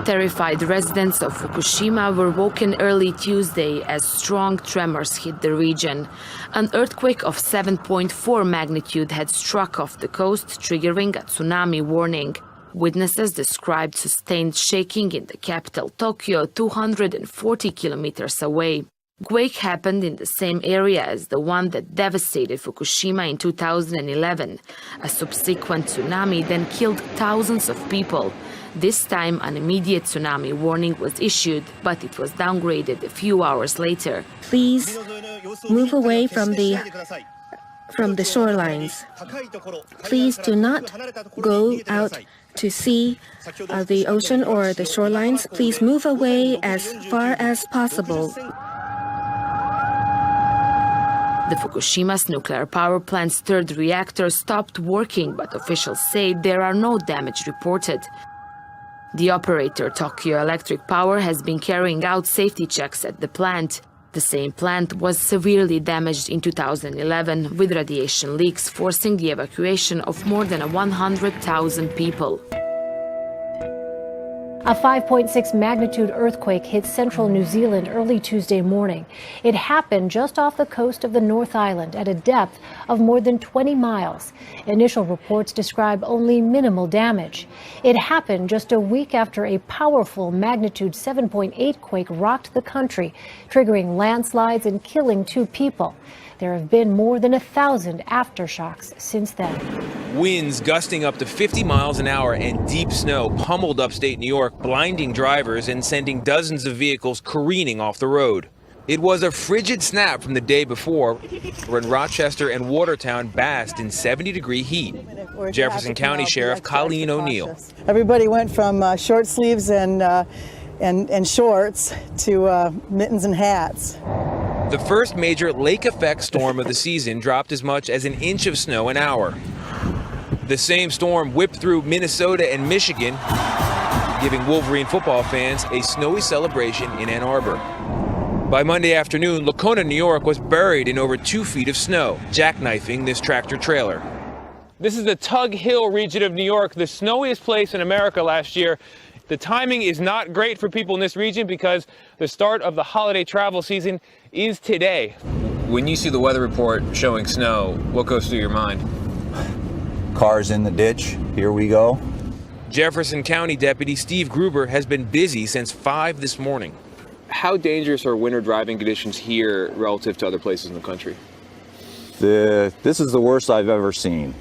Terrified residents of Fukushima were woken early Tuesday as strong tremors hit the region. An earthquake of 7.4 magnitude had struck off the coast, triggering a tsunami warning. Witnesses described sustained shaking in the capital, Tokyo, 240 kilometers away. Quake happened in the same area as the one that devastated Fukushima in 2011. A subsequent tsunami then killed thousands of people. This time, an immediate tsunami warning was issued, but it was downgraded a few hours later. Please move away from the shorelines. Please do not go out to see the ocean or the shorelines. Please move away as far as possible. The Fukushima's nuclear power plant's third reactor stopped working, but officials say there are no damage reported. The operator, Tokyo Electric Power, has been carrying out safety checks at the plant. The same plant was severely damaged in 2011, with radiation leaks forcing the evacuation of more than 100,000 people. A 5.6 magnitude earthquake hit central New Zealand early Tuesday morning. It happened just off the coast of the North Island at a depth of more than 20 miles. Initial reports describe only minimal damage. It happened just a week after a powerful magnitude 7.8 quake rocked the country, triggering landslides and killing 2 people. There have been more than 1,000 aftershocks since then. Winds gusting up to 50 miles an hour and deep snow pummeled upstate New York, blinding drivers and sending dozens of vehicles careening off the road. It was a frigid snap from the day before when Rochester and Watertown basked in 70-degree heat. Jefferson County Sheriff Colleen O'Neill. Everybody went from short sleeves and shorts to mittens and hats. The first major lake-effect storm of the season dropped as much as an inch of snow an hour. The same storm whipped through Minnesota and Michigan, giving Wolverine football fans a snowy celebration in Ann Arbor. By Monday afternoon, Lacona, New York was buried in over 2 feet of snow, jackknifing this tractor trailer. This is the Tug Hill region of New York, the snowiest place in America last year. The timing is not great for people in this region because the start of the holiday travel season is today. When you see the weather report showing snow, what goes through your mind? Cars in the ditch, here we go. Jefferson County Deputy Steve Gruber has been busy since 5 this morning. How dangerous are winter driving conditions here relative to other places in the country? This is the worst I've ever seen.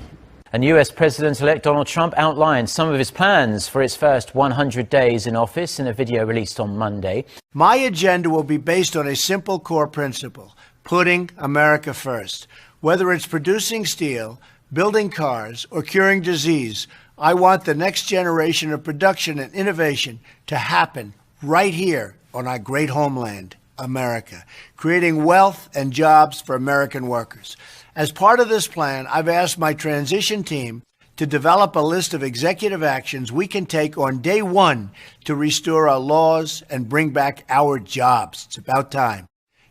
And US President-elect Donald Trump outlined some of his plans for his first 100 days in office in a video released on Monday. My agenda will be based on a simple core principle: putting America first. Whether it's producing steel, building cars, or curing disease, I want the next generation of production and innovation to happen right here on our great homeland, America, creating wealth and jobs for American workers. As part of this plan, I've asked my transition team to develop a list of executive actions we can take on day one to restore our laws and bring back our jobs. It's about time.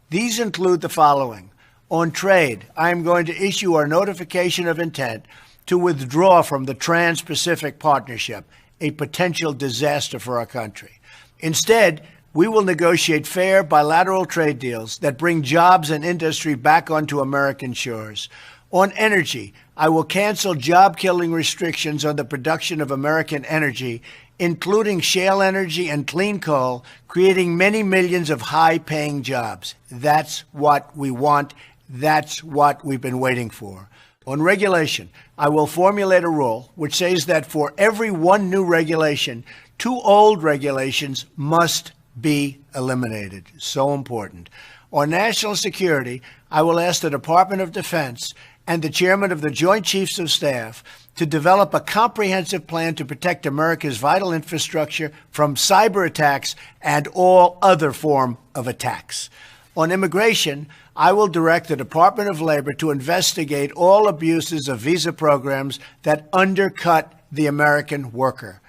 These include the following. On trade, I am going to issue our notification of intent to withdraw from the Trans-Pacific Partnership, a potential disaster for our country. Instead, we will negotiate fair bilateral trade deals that bring jobs and industry back onto American shores. On energy, I will cancel job-killing restrictions on the production of American energy, including shale energy and clean coal, creating many millions of high-paying jobs. That's what we want. That's what we've been waiting for. On regulation, I will formulate a rule which says that for every 1 new regulation, 2 old regulations must be eliminated. So important. On national security, I will ask the Department of Defense and the chairman of the Joint Chiefs of Staff to develop a comprehensive plan to protect America's vital infrastructure from cyber attacks and all other form of attacks. On immigration, I will direct the Department of Labor to investigate all abuses of visa programs that undercut the American worker.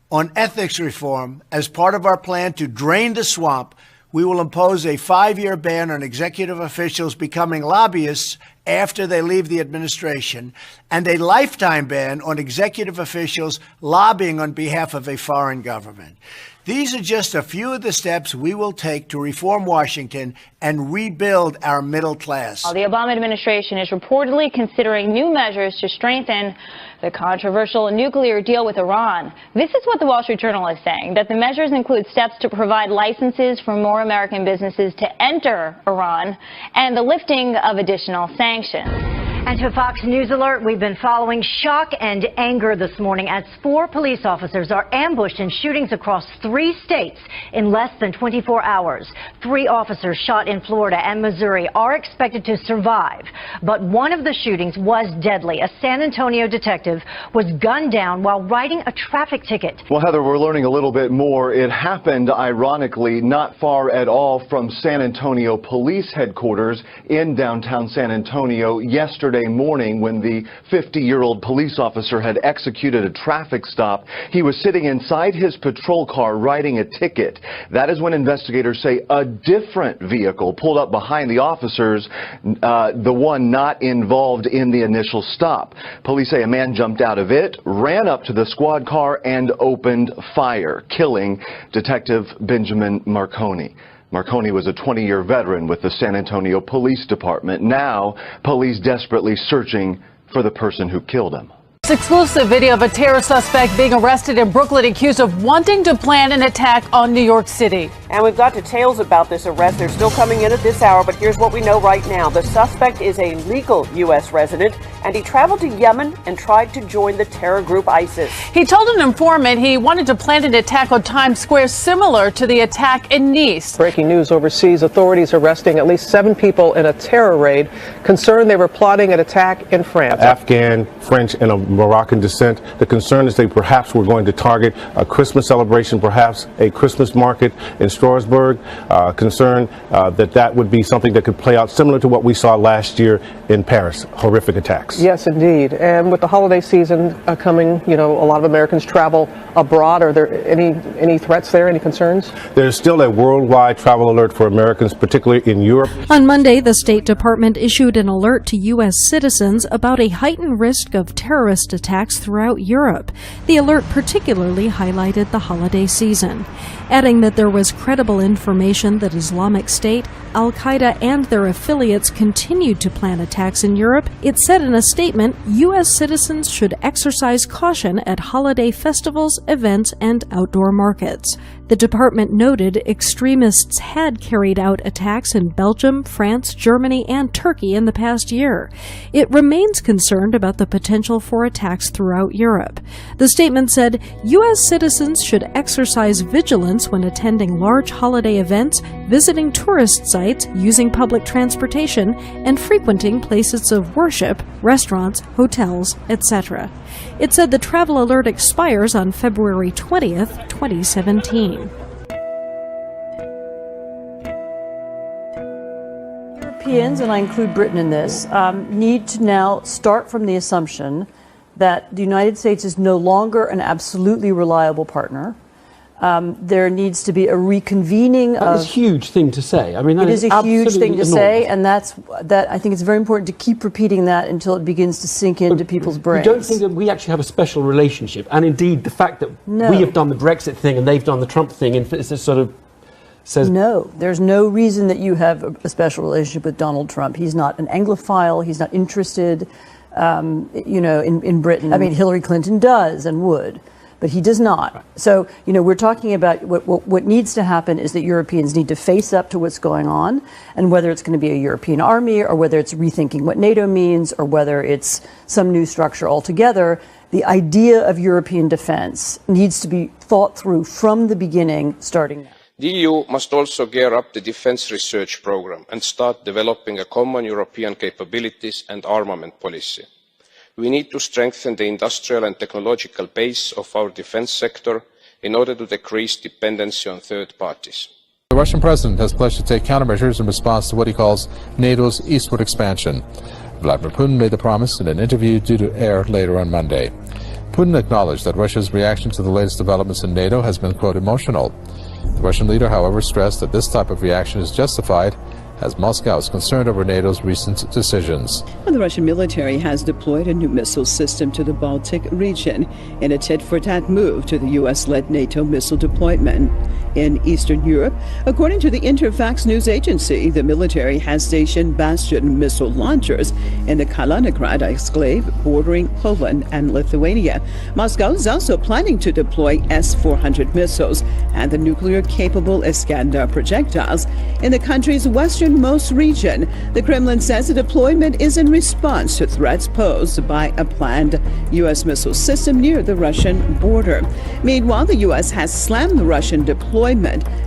On ethics reform, as part of our plan to drain the swamp, we will impose a 5-year ban on executive officials becoming lobbyists after they leave the administration, and a lifetime ban on executive officials lobbying on behalf of a foreign government. These are just a few of the steps we will take to reform Washington and rebuild our middle class. The Obama administration is reportedly considering new measures to strengthen the controversial nuclear deal with Iran. This is what the Wall Street Journal is saying, that the measures include steps to provide licenses for more American businesses to enter Iran and the lifting of additional sanctions. And to Fox News Alert, we've been following shock and anger this morning as 4 police officers are ambushed in shootings across 3 states in less than 24 hours. 3 officers shot in Florida and Missouri are expected to survive. But one of the shootings was deadly. A San Antonio detective was gunned down while writing a traffic ticket. Well, Heather, we're learning a little bit more. It happened, ironically, not far at all from San Antonio Police Headquarters in downtown San Antonio yesterday morning when the 50-year-old police officer had executed a traffic stop. He was sitting inside his patrol car writing a ticket. That is when investigators say a different vehicle pulled up behind the officers, the one not involved in the initial stop. Police say a man jumped out of it, ran up to the squad car, and opened fire, killing Detective Benjamin Marconi. Marconi was a 20-year veteran with the San Antonio Police Department. Now, police desperately searching for the person who killed him. Exclusive video of a terror suspect being arrested in Brooklyn accused of wanting to plan an attack on New York City. And we've got details about this arrest. They're still coming in at this hour, but here's what we know right now. The suspect is a legal U.S. resident, and he traveled to Yemen and tried to join the terror group ISIS. He told an informant he wanted to plan an attack on Times Square similar to the attack in Nice. Breaking news overseas, authorities arresting at least 7 people in a terror raid concerned they were plotting an attack in France. Afghan, French, and a Moroccan descent. The concern is they perhaps were going to target a Christmas celebration, perhaps a Christmas market in Strasbourg. Concern that would be something that could play out similar to what we saw last year in Paris, horrific attacks. Yes, indeed. And with the holiday season coming, a lot of Americans travel abroad. Are there any threats there, any concerns? There's still a worldwide travel alert for Americans, particularly in Europe. On Monday, the State Department issued an alert to U.S. citizens about a heightened risk of terrorist attacks throughout Europe. The alert particularly highlighted the holiday season, adding that there was credible information that Islamic State, Al-Qaeda, and their affiliates continued to plan attacks in Europe. It said in a statement, U.S. citizens should exercise caution at holiday festivals, events, and outdoor markets. The department noted extremists had carried out attacks in Belgium, France, Germany, and Turkey in the past year. It remains concerned about the potential for attacks throughout Europe. The statement said, U.S. citizens should exercise vigilance when attending large holiday events, visiting tourist sites, using public transportation, and frequenting places of worship, restaurants, hotels, etc. It said the travel alert expires on February 20th, 2017. Europeans, and I include Britain in this, need to now start from the assumption that the United States is no longer an absolutely reliable partner. There needs to be a reconvening of... That's a huge thing to say. I mean, that it is a huge thing to enormous. say, and I think it's very important to keep repeating that until it begins to sink into people's brains. You don't think that we actually have a special relationship? And indeed, the fact that we have done the Brexit thing and they've done the Trump thing, it's just sort of says... No, there's no reason that you have a special relationship with Donald Trump. He's not an Anglophile. He's not interested, in Britain. I mean, Hillary Clinton does and would. But he does not. Right. So, we're talking about what needs to happen is that Europeans need to face up to what's going on, and whether it's going to be a European army or whether it's rethinking what NATO means or whether it's some new structure altogether, the idea of European defense needs to be thought through from the beginning, starting now. The EU must also gear up the defence research programme and start developing a common European capabilities and armament policy. We need to strengthen the industrial and technological base of our defence sector in order to decrease dependency on third parties. The Russian president has pledged to take countermeasures in response to what he calls NATO's eastward expansion. Vladimir Putin made the promise in an interview due to air later on Monday. Putin acknowledged that Russia's reaction to the latest developments in NATO has been, quote, emotional. The Russian leader, however, stressed that this type of reaction is justified as Moscow is concerned over NATO's recent decisions. And the Russian military has deployed a new missile system to the Baltic region in a tit-for-tat move to the U.S.-led NATO missile deployment. In Eastern Europe, according to the Interfax news agency, the military has stationed Bastion missile launchers in the Kaliningrad exclave bordering Poland and Lithuania. Moscow is also planning to deploy S-400 missiles and the nuclear-capable Iskander projectiles in the country's westernmost region. The Kremlin says the deployment is in response to threats posed by a planned U.S. missile system near the Russian border. Meanwhile, the U.S. has slammed the Russian deployment,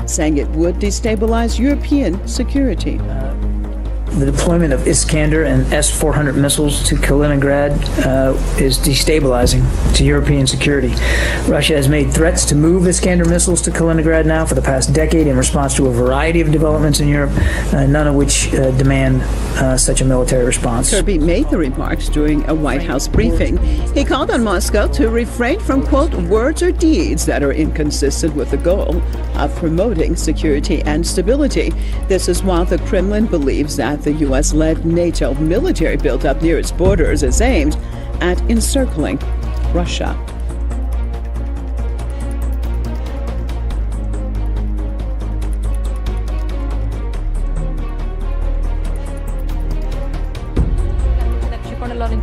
saying it would destabilize European security. The deployment of Iskander and S-400 missiles to Kaliningrad is destabilizing to European security. Russia has made threats to move Iskander missiles to Kaliningrad now for the past decade in response to a variety of developments in Europe, none of which demand such a military response. Kirby made the remarks during a White House briefing. He called on Moscow to refrain from, quote, words or deeds that are inconsistent with the goal of promoting security and stability. This is while the Kremlin believes that the U.S.-led NATO military buildup near its borders is aimed at encircling Russia.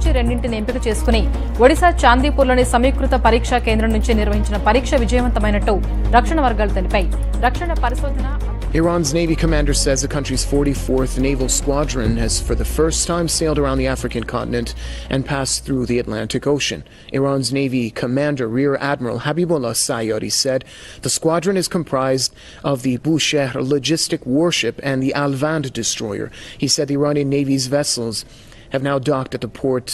నుంచి రెండింటిని ఎంపిక చేసుకుని ఒడిశా చాందీపూర్లోని సమీకృత పరీక్షా కేంద్రం నుంచి నిర్వహించిన పరీక్ష విజయవంతమైనట్టు రక్షణ వర్గాలు తెలిపాయి. రక్షణ పరిశోధన Iran's Navy commander says the country's 44th Naval Squadron has for the first time sailed around the African continent and passed through the Atlantic Ocean. Iran's Navy commander Rear Admiral Habibullah Sayari said the squadron is comprised of the Bushehr logistic warship and the Al-Vand destroyer. He said the Iranian Navy's vessels have now docked at the port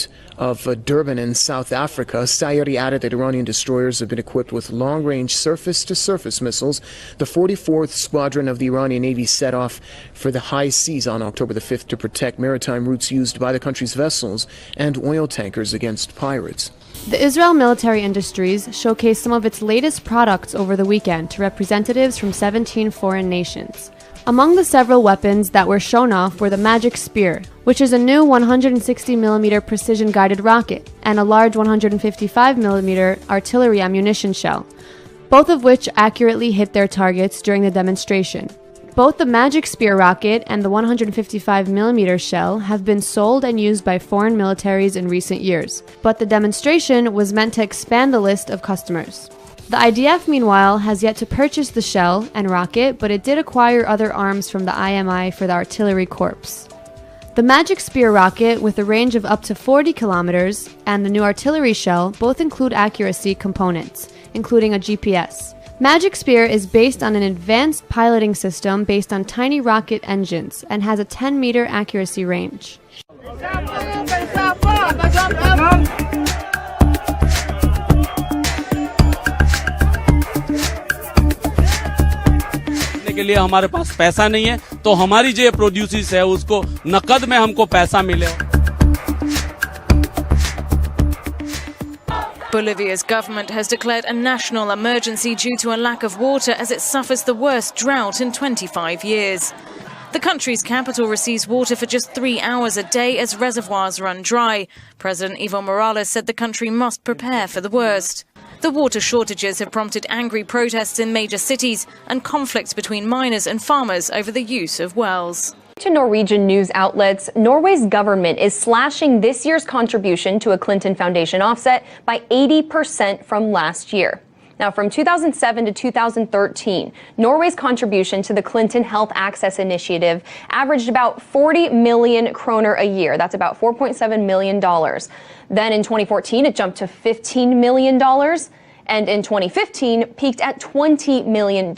of Durban in South Africa. Sayari added that Iranian destroyers have been equipped with long-range surface-to-surface missiles. The 44th Squadron of the Iranian Navy set off for the high seas on October the 5th to protect maritime routes used by the country's vessels and oil tankers against pirates. The Israel Military Industries showcased some of its latest products over the weekend to representatives from 17 foreign nations. Among the several weapons that were shown off were the Magic Spear, which is a new 160mm precision-guided rocket, and a large 155mm artillery ammunition shell, both of which accurately hit their targets during the demonstration. Both the Magic Spear rocket and the 155mm shell have been sold and used by foreign militaries in recent years, but the demonstration was meant to expand the list of customers. The IDF, meanwhile, has yet to purchase the shell and rocket, but it did acquire other arms from the IMI for the artillery corps. The Magic Spear rocket, with a range of up to 40 kilometers, and the new artillery shell both include accuracy components, including a GPS. Magic Spear is based on an advanced piloting system based on tiny rocket engines and has a 10-meter accuracy range. के लिए हमारे पास पैसा नहीं है तो हमारी जो producers है उसको नकद में हमको पैसा मिले. Bolivia's government has declared a national emergency due to a lack of water as it suffers the worst drought in 25 years. The country's capital receives water for just 3 hours a day as reservoirs run dry. President Evo Morales said the country must prepare for the worst. The water shortages have prompted angry protests in major cities and conflicts between miners and farmers over the use of wells. To Norwegian news outlets, Norway's government is slashing this year's contribution to a Clinton Foundation offset by 80% from last year. Now, from 2007 to 2013, Norway's contribution to the Clinton Health Access Initiative averaged about 40 million kroner a year. That's about $4.7 million. Then in 2014, it jumped to $15 million. And in 2015, peaked at $20 million.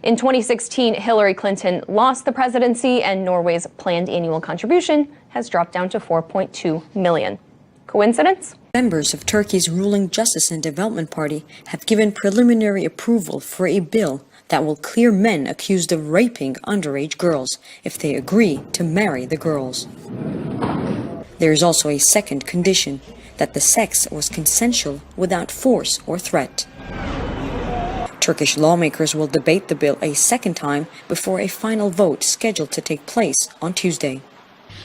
In 2016, Hillary Clinton lost the presidency, and Norway's planned annual contribution has dropped down to 4.2 million. Coincidence? Members of Turkey's ruling Justice and Development Party have given preliminary approval for a bill that will clear men accused of raping underage girls if they agree to marry the girls. There is also a second condition, that the sex was consensual without force or threat. Turkish lawmakers will debate the bill a second time before a final vote scheduled to take place on Tuesday.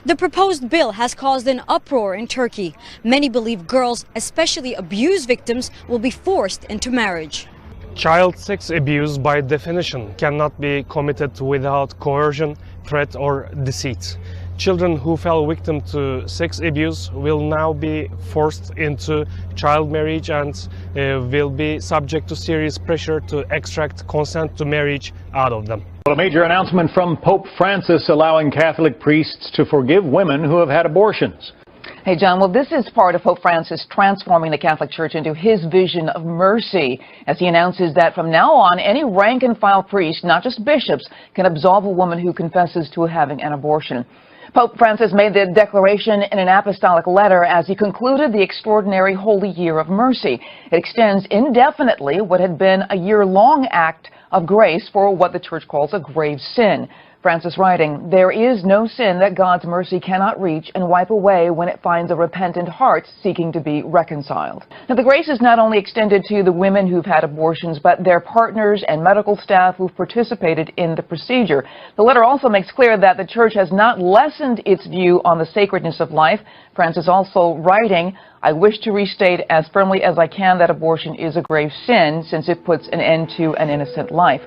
The proposed bill has caused an uproar in Turkey. Many believe girls, especially abuse victims, will be forced into marriage. Child sex abuse, by definition, cannot be committed without coercion, threat, or deceit. Children who fell victim to sex abuse will now be forced into child marriage and will be subject to serious pressure to extract consent to marriage out of them. Well, a major announcement from Pope Francis allowing Catholic priests to forgive women who have had abortions. Hey, John, well, this is part of Pope Francis transforming the Catholic Church into his vision of mercy, as he announces that from now on, any rank-and-file priest, not just bishops, can absolve a woman who confesses to having an abortion. Pope Francis made the declaration in an apostolic letter as he concluded the extraordinary Holy Year of Mercy. It extends indefinitely what had been a year-long act of grace for what the Church calls a grave sin. Francis writing, "There is no sin that God's mercy cannot reach and wipe away when it finds a repentant heart seeking to be reconciled." Now, the grace is not only extended to the women who've had abortions, but their partners and medical staff who've participated in the procedure. The letter also makes clear that the Church has not lessened its view on the sacredness of life. Francis also writing, "I wish to restate as firmly as I can that abortion is a grave sin, since it puts an end to an innocent life."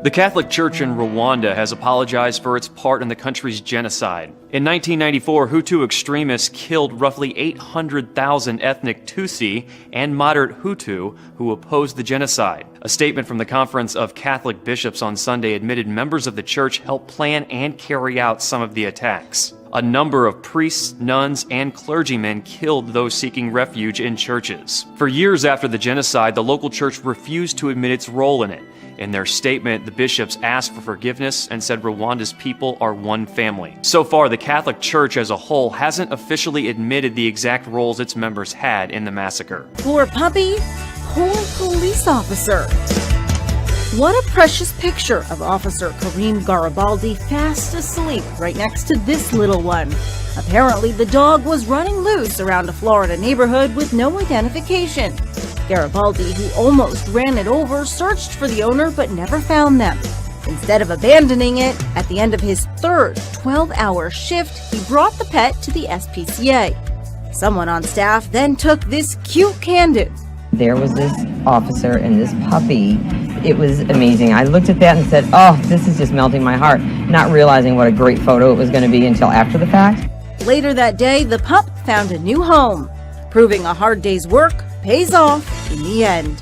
The Catholic Church in Rwanda has apologized for its part in the country's genocide. In 1994, Hutu extremists killed roughly 800,000 ethnic Tutsi and moderate Hutu who opposed the genocide. A statement from the Conference of Catholic Bishops on Sunday admitted members of the church helped plan and carry out some of the attacks. A number of priests, nuns, and clergymen killed those seeking refuge in churches. For years after the genocide, the local church refused to admit its role in it. In their statement, the bishops asked for forgiveness and said Rwanda's people are one family. So far, the Catholic Church as a whole hasn't officially admitted the exact roles its members had in the massacre. Poor puppy, poor police officer. What a precious picture of Officer Kareem Garibaldi fast asleep right next to this little one. Apparently, the dog was running loose around a Florida neighborhood with no identification. Garibaldi, who almost ran it over, searched for the owner but never found them. Instead of abandoning it, at the end of his third 12-hour shift, he brought the pet to the SPCA. Someone on staff then took this cute Candu. There was this officer and this puppy. It was amazing. I looked at that and said, oh, this is just melting my heart, not realizing what a great photo it was going to be until after the fact. Later that day, the pup found a new home, proving a hard day's work pays off in the end.